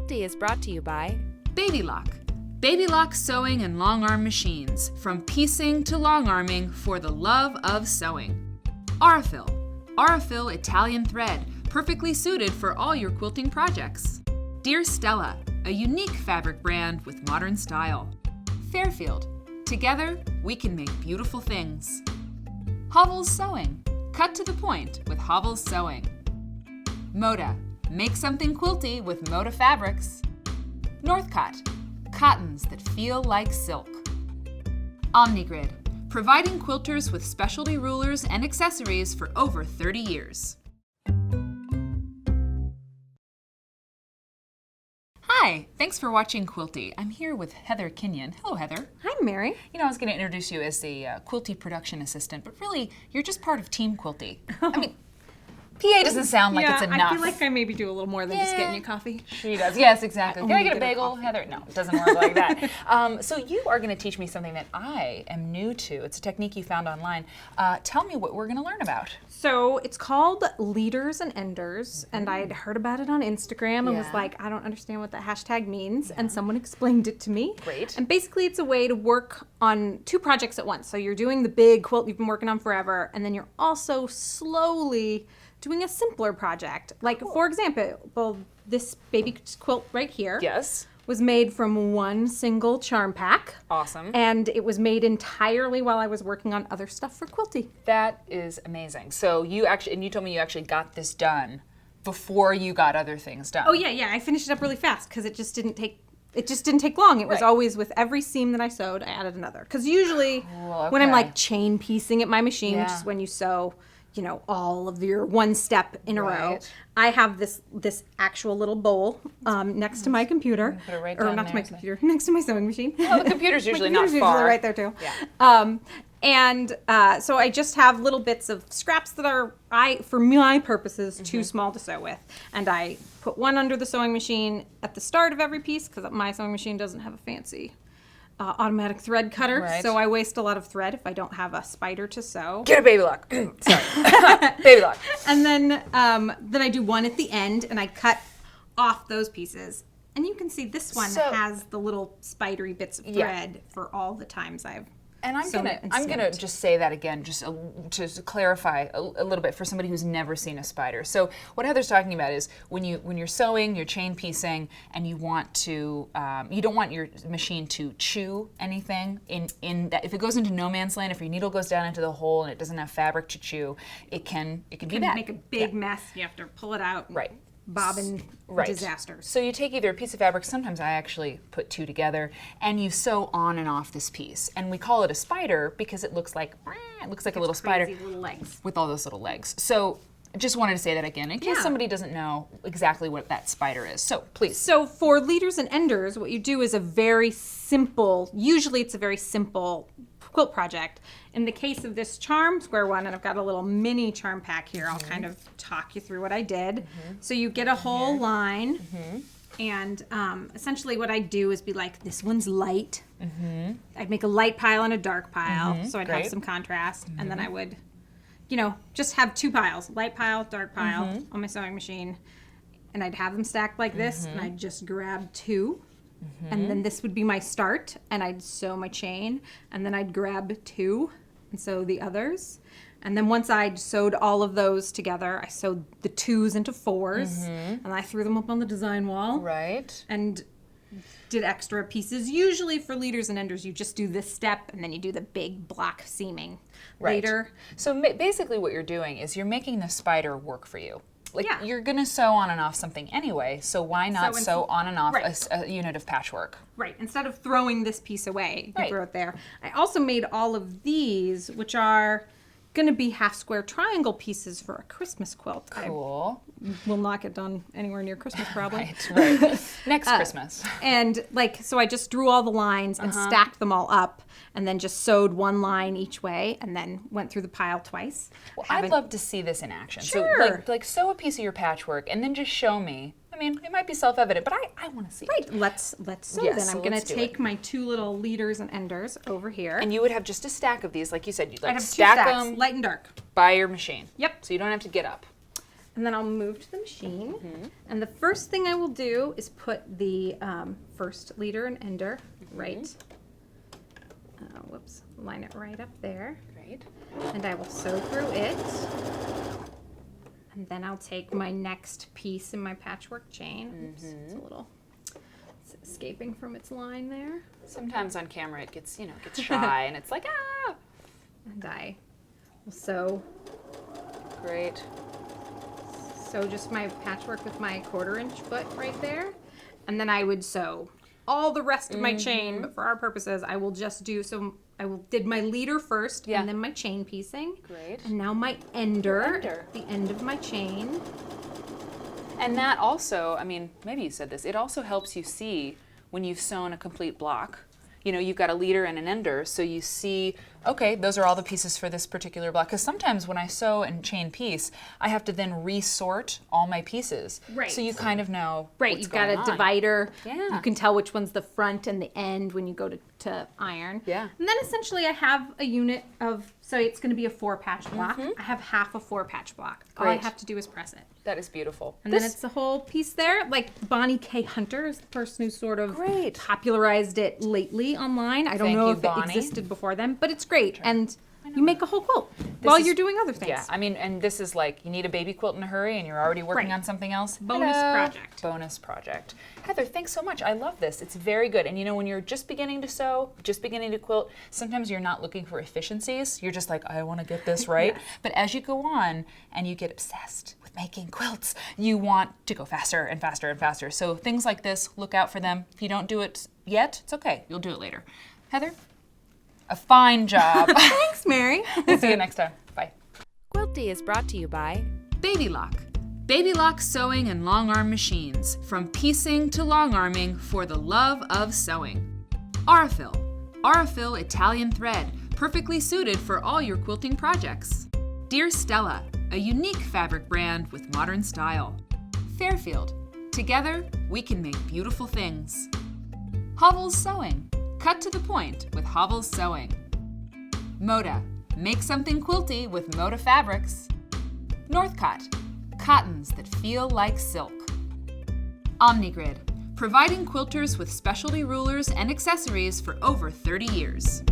Quilty is brought to you by Baby Lock. Baby Lock sewing and long arm machines. From piecing to long arming for the love of sewing. Aurifil. Aurifil Italian thread. Perfectly suited for all your quilting projects. Dear Stella. A unique fabric brand with modern style. Fairfield. Together, we can make beautiful things. Hovels Sewing. Cut to the point with Hovels Sewing. Moda. Make something quilty with Moda fabrics. Northcott. Cottons that feel like silk. Omnigrid. Providing quilters with specialty rulers and accessories for over 30 years. Hi, thanks for watching Quilty. I'm here with Heather Kinion. Hello, Heather. Hi, Mary. You know, I was going to introduce you as the Quilty production assistant, but really, you're just part of Team Quilty. I mean, PA doesn't sound like it's enough. I feel like I maybe do a little more than just getting you coffee. She does. Yes, exactly. Can I get a bagel, coffee. Heather? No, it doesn't work like that. So you are going to teach me something that I am new to. It's a technique you found online. Tell me what we're going to learn about. So it's called leaders and enders, and I had heard about it on Instagram and was like, I don't understand what that hashtag means, and someone explained it to me. Great. And basically it's a way to work on two projects at once. So you're doing the big quilt you've been working on forever, and then you're also slowly doing a simpler project. Like, for example, this baby quilt right here was made from one single charm pack. Awesome. And it was made entirely while I was working on other stuff for Quilty. That is amazing. So you actually, and you told me you actually got this done before you got other things done. Oh yeah, I finished it up really fast because it just didn't take long. It was always with every seam that I sewed, I added another. Because usually when I'm like chain piecing at my machine, which is when you sew, you know, all of your one step in a row. I have this actual little bowl next to my computer. Put it right or down not there, to my computer, next to my sewing machine. Well, the computer's usually not usually far. right there too. Yeah. So I just have little bits of scraps that are, for my purposes, too small to sew with. And I put one under the sewing machine at the start of every piece because my sewing machine doesn't have a fancy automatic thread cutter, so I waste a lot of thread if I don't have a spider to sew. Get a Baby Lock. Sorry. Baby Lock. And then I do one at the end, and I cut off those pieces. And you can see this one has the little spidery bits of thread for all the times I've And I'm gonna just say that again, just to clarify a little bit for somebody who's never seen a spider. So what Heather's talking about is when you're sewing, you're chain piecing, and you want to, you don't want your machine to chew anything in that. If it goes into no man's land, if your needle goes down into the hole and it doesn't have fabric to chew, it can be bad. Make a big mess. You have to pull it out. Right. Bobbin disasters. So you take either a piece of fabric, sometimes I actually put two together, and you sew on and off this piece. And we call it a spider because it looks like a little spider little legs with all those little legs. So just wanted to say that again in case somebody doesn't know exactly what that spider is. So please. So for leaders and enders, what you do is usually it's a very simple quilt project. In the case of this charm square one, and I've got a little mini charm pack here, I'll kind of talk you through what I did. So you get a whole line, and essentially what I do is be like, this one's light. I'd make a light pile and a dark pile, so I'd have some contrast, and then I would, just have two piles, light pile, dark pile on my sewing machine, and I'd have them stacked like this, and I'd just grab two. And then this would be my start, and I'd sew my chain, and then I'd grab two and sew the others. And then once I'd sewed all of those together, I sewed the twos into fours, and I threw them up on the design wall. Right. And did extra pieces. Usually for leaders and enders, you just do this step, and then you do the big block seaming later. So basically what you're doing is you're making the spider work for you. You're going to sew on and off something anyway, so why not sew on and off a unit of patchwork? Right. Instead of throwing this piece away, you throw it there. I also made all of these, which are going to be half square triangle pieces for a Christmas quilt. Cool. I will not get done anywhere near Christmas probably. Right. Next Christmas. And so I just drew all the lines and stacked them all up, and then just sewed one line each way, and then went through the pile twice. Well, I'd love to see this in action. Sure. So sew a piece of your patchwork and then just show me. I mean, it might be self-evident, but I want to see it. Let's sew then. I'm going to take my two little leaders and enders over here. And you would have just a stack of these, like you said. You'd I'd have stack two stacks, them light and dark. by your machine. Yep. So you don't have to get up. And then I'll move to the machine. And the first thing I will do is put the first leader and ender right, line it right up there. Great. And I will sew through it. And then I'll take my next piece in my patchwork chain. Oops, it's a little, it's escaping from its line there. Sometimes on camera it gets, gets shy and it's like, ah! And I will sew Great. just my patchwork with my 1/4 inch foot right there. And then I would sew all the rest of my chain, but for our purposes, I will just do, did my leader first and then my chain piecing. Great. And now my ender, the end of my chain. And that also, I mean, maybe you said this, it also helps you see when you've sewn a complete block. You've got a leader and an ender, so you see, okay, those are all the pieces for this particular block. Because sometimes when I sew and chain piece, I have to then resort all my pieces. Right. So you kind of know what's You've going got a on. divider. Yeah. You can tell which one's the front and the end when you go to iron. Yeah. And then essentially I have a unit of, so it's going to be a 4-patch block. I have half a 4-patch block. All I Great. have to do is press it. That is beautiful. And then it's a whole piece there. Like Bonnie K. Hunter is the person who sort of Great. popularized it lately online. I don't Thank know you, if Bonnie. it existed before then, but it's great. And you make a whole quilt while you're doing other things. Yeah, I mean, and this is like, you need a baby quilt in a hurry and you're already working Right. on something else. Bonus Ta-da. project. Bonus project. Heather, thanks so much. I love this. It's very good. And when you're just beginning to sew, just beginning to quilt, sometimes you're not looking for efficiencies. You're just like, I want to get this right. Yes. But as you go on and you get obsessed with making quilts, you want to go faster and faster and faster. So things like this, look out for them. If you don't do it yet, it's okay. You'll do it later. Heather, a fine job. Thanks, Mary. We'll see you next time. Bye. Quilty is brought to you by Baby Lock. Baby Lock sewing and long arm machines. From piecing to long arming for the love of sewing. Aurifil. Aurifil Italian thread. Perfectly suited for all your quilting projects. Dear Stella. A unique fabric brand with modern style. Fairfield. Together, we can make beautiful things. Hovels Sewing. Cut to the point with Hovels Sewing. Moda. Make something quilty with Moda fabrics. Northcott. Cottons that feel like silk. Omnigrid. Providing quilters with specialty rulers and accessories for over 30 years.